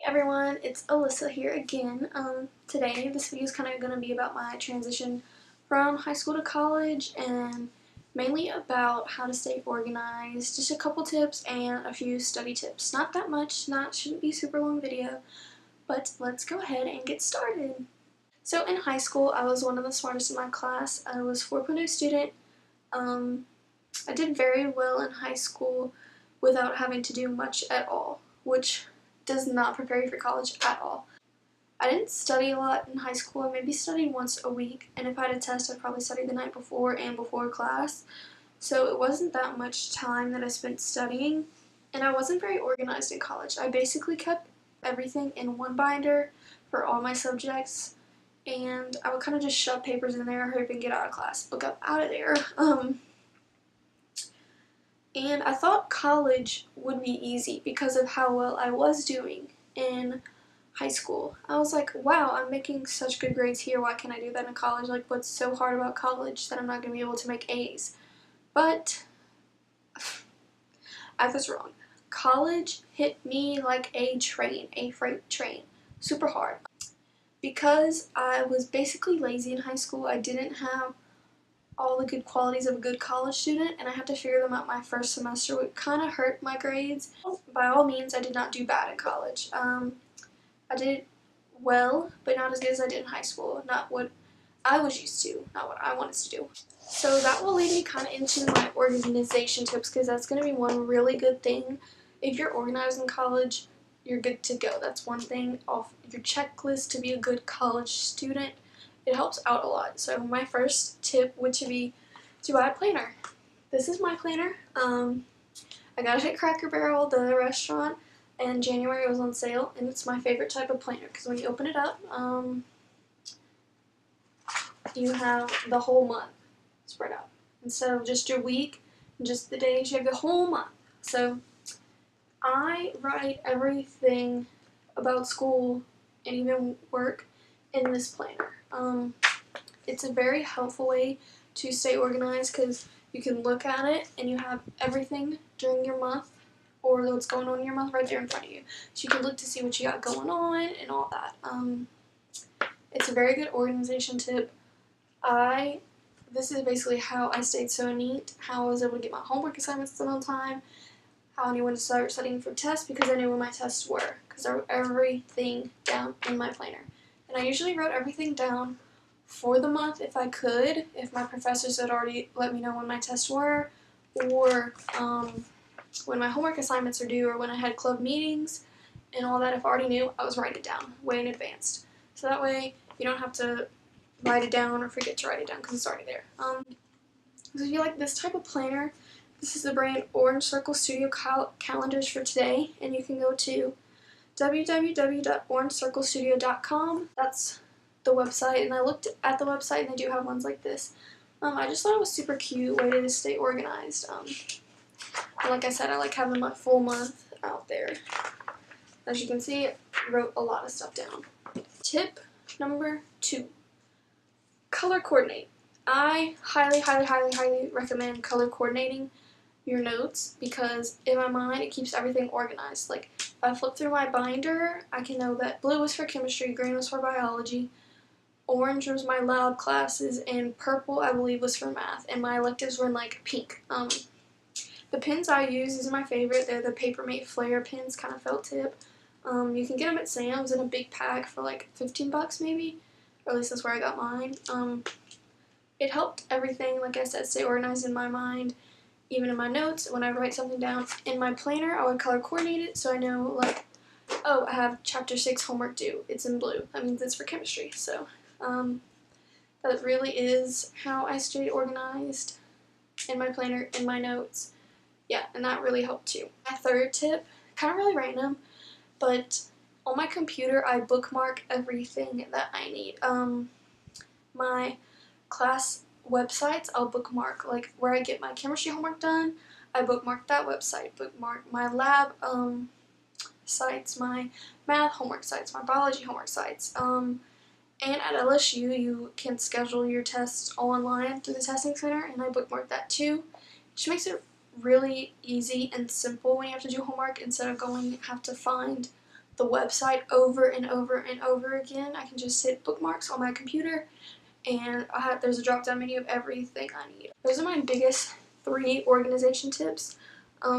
Hey everyone, it's Alyssa here again. Today this video is kind of going to be about my transition from high school to college and mainly about how to stay organized, just a couple tips and a few study tips. Not that much, shouldn't be a super long video, but let's go ahead and get started. So in high school, I was one of the smartest in my class. I was 4.0 student. I did very well in high school without having to do much at all, which does not prepare you for college at all. I didn't study a lot in high school. I maybe studied once a week, and if I had a test, I'd probably study the night before and before class. So it wasn't that much time that I spent studying, and I wasn't very organized in college. I basically kept everything in one binder for all my subjects, and I would kind of just shove papers in there, hurry up and get out of class, book up out of there. And I thought college would be easy because of how well I was doing in high school. I was like, wow, I'm making such good grades here. Why can't I do that in college? Like, what's so hard about college that I'm not going to be able to make A's? But I was wrong. College hit me like a train, a freight train. Super hard. Because I was basically lazy in high school, I didn't have all the good qualities of a good college student, and I had to figure them out my first semester, which kind of hurt my grades. By all means, I did not do bad in college. I did well, but not as good as I did in high school. Not what I was used to, not what I wanted to do. So that will lead me kind of into my organization tips, because that's going to be one really good thing. If you're organized in college, you're good to go. That's one thing off your checklist to be a good college student. It helps out a lot. So my first tip would be to buy a planner. This is my planner. I got it at Cracker Barrel, the restaurant, and January it was on sale, and it's my favorite type of planner because when you open it up, you have the whole month spread out. Instead of just your week, just the days, you have the whole month. So I write everything about school and even work in this planner. It's a very helpful way to stay organized because you can look at it and you have everything during your month or what's going on in your month right there in front of you. So you can look to see what you got going on and all that. It's a very good organization tip. This is basically how I stayed so neat, how I was able to get my homework assignments done on time, how I knew when to start studying for tests because I knew when my tests were, because I wrote everything down in my planner. And I usually wrote everything down for the month if I could, if my professors had already let me know when my tests were, or when my homework assignments are due, or when I had club meetings and all that. If I already knew, I was writing it down way in advance. So that way you don't have to write it down or forget to write it down because it's already there. So if you like this type of planner, this is the brand Orange Circle Studio calendars for today, and you can go to www.orangecirclestudio.com. That's the website, and I looked at the website and they do have ones like this. I just thought it was super cute way to stay organized. And like I said, I like having my full month out there. As you can see, I wrote a lot of stuff down. Tip number 2, color coordinate. I highly recommend color coordinating your notes because in my mind it keeps everything organized. Like if I flip through my binder, I can know that blue was for chemistry, green was for biology, orange was my lab classes, and purple I believe was for math, and my electives were in like pink. The pins I use is my favorite. They're the Papermate Flare pins, kind of felt tip. You can get them at Sam's in a big pack for like 15 bucks maybe, or at least that's where I got mine. It helped everything, like I said, stay organized in my mind. Even in my notes, when I write something down in my planner, I would color coordinate it so I know, like, oh, I have chapter 6 homework due. It's in blue. That means it's for chemistry. So that really is how I stayed organized in my planner, in my notes. Yeah, and that really helped too. My third tip, kind of really random, but on my computer I bookmark everything that I need. My class websites I'll bookmark, like where I get my chemistry homework done, I bookmark that website, bookmark my lab sites, my math homework sites, my biology homework sites. And at LSU you can schedule your tests all online through the testing center, and I bookmark that too, which makes it really easy and simple when you have to do homework instead of have to find the website over and over and over again. I can just hit bookmarks on my computer, and there's a drop down menu of everything I need. Those are my biggest 3 organization tips.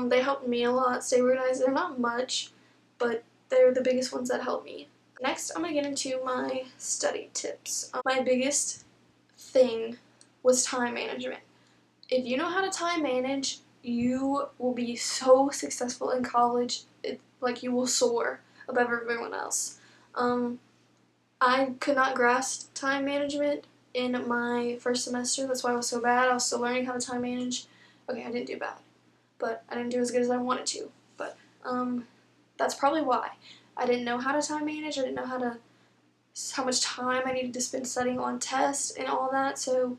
They helped me a lot stay organized. They're not much, but they're the biggest ones that help me. Next, I'm going to get into my study tips. My biggest thing was time management. If you know how to time manage, you will be so successful in college. Like, you will soar above everyone else. I could not grasp time management in my first semester. That's why I was so bad. I was still learning how to time manage. Okay, I didn't do bad, but I didn't do as good as I wanted to. But that's probably why. I didn't know how to time manage. I didn't know how much time I needed to spend studying on tests and all that. So,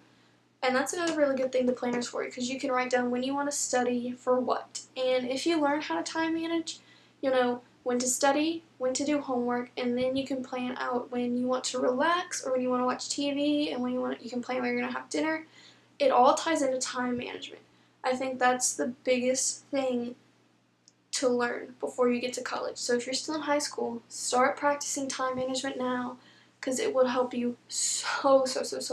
and that's another really good thing the planner's for you, because you can write down when you want to study for what. And if you learn how to time manage, you'll know when to study, when to do homework, and then you can plan out when you want to relax or when you want to watch TV, and when you can plan where you're going to have dinner. It all ties into time management. I think that's the biggest thing to learn before you get to college. So if you're still in high school, start practicing time management now, because it will help you so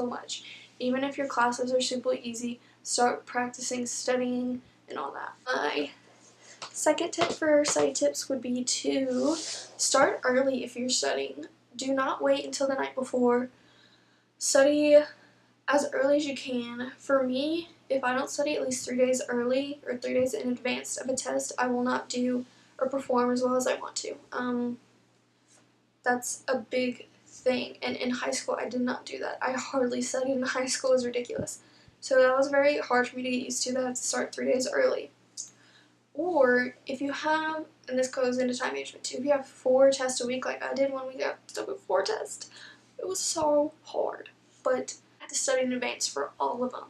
much. Even if your classes are super easy, start practicing studying and all that. My second tip for study tips would be to start early if you're studying. Do not wait until the night before. Study as early as you can. For me, if I don't study at least 3 days early or 3 days in advance of a test, I will not do or perform as well as I want to. That's a big thing, and in high school I did not do that. I hardly studied in high school. It was ridiculous. So that was very hard for me to get used to, that I have to start 3 days early. Or if you have, and this goes into time management too, if you have 4 tests a week like I did 1 week, I got stuck with 4 tests. It was so hard, but I had to study in advance for all of them.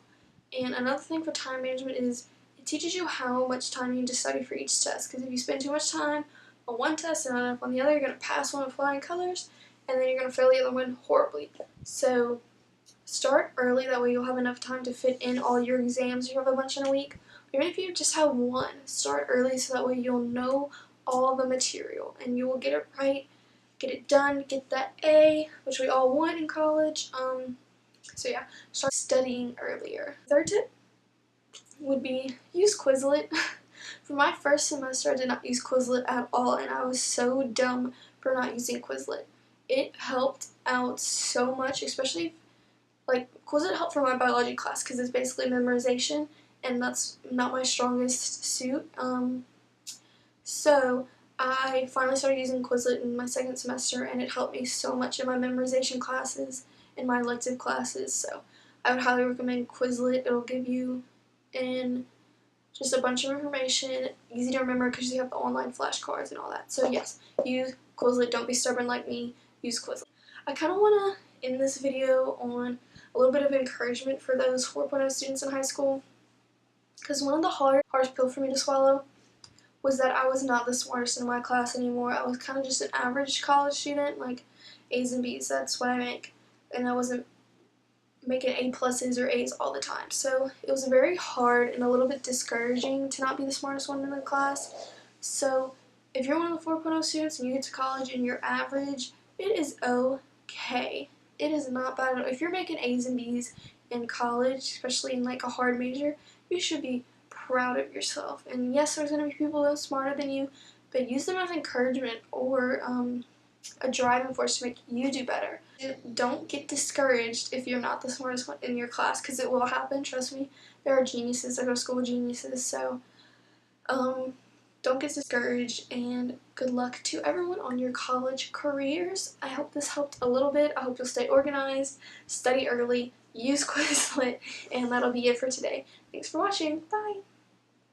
And another thing for time management is it teaches you how much time you need to study for each test, because if you spend too much time on one test and not enough on the other, you're going to pass one with flying colors, and then you're going to fail the other one horribly. So start early, that way you'll have enough time to fit in all your exams. If you have a bunch in a week, even if you just have one, start early so that way you'll know all the material and you will get it right, get it done, get that A, which we all want in college. So yeah, start studying earlier. Third tip would be use Quizlet. For my first semester, I did not use Quizlet at all, and I was so dumb for not using Quizlet. It helped out so much, especially like Quizlet helped for my biology class because it's basically memorization, and that's not my strongest suit. So I finally started using Quizlet in my second semester, and it helped me so much in my memorization classes and my elective classes. So I would highly recommend Quizlet. It'll give you just a bunch of information, easy to remember because you have the online flashcards and all that. So yes, use Quizlet. Don't be stubborn like me. Use Quizlet. I kind of want to end this video on a little bit of encouragement for those 4.0 students in high school, because one of the hardest pill for me to swallow was that I was not the smartest in my class anymore. I was kind of just an average college student, like A's and B's, that's what I make, and I wasn't making A pluses or A's all the time. So it was very hard and a little bit discouraging to not be the smartest one in the class. So if you're one of the 4.0 students and you get to college and you're average, it is okay. It is not bad at all. If you're making A's and B's in college, especially in like a hard major, you should be proud of yourself. And yes, there's going to be people that are smarter than you, but use them as encouragement or a driving force to make you do better. Don't get discouraged if you're not the smartest one in your class, because it will happen, trust me. There are geniuses. I go to school with geniuses, so don't get discouraged, and good luck to everyone on your college careers. I hope this helped a little bit. I hope you'll stay organized, study early, use Quizlet, and that'll be it for today. Thanks for watching. Bye!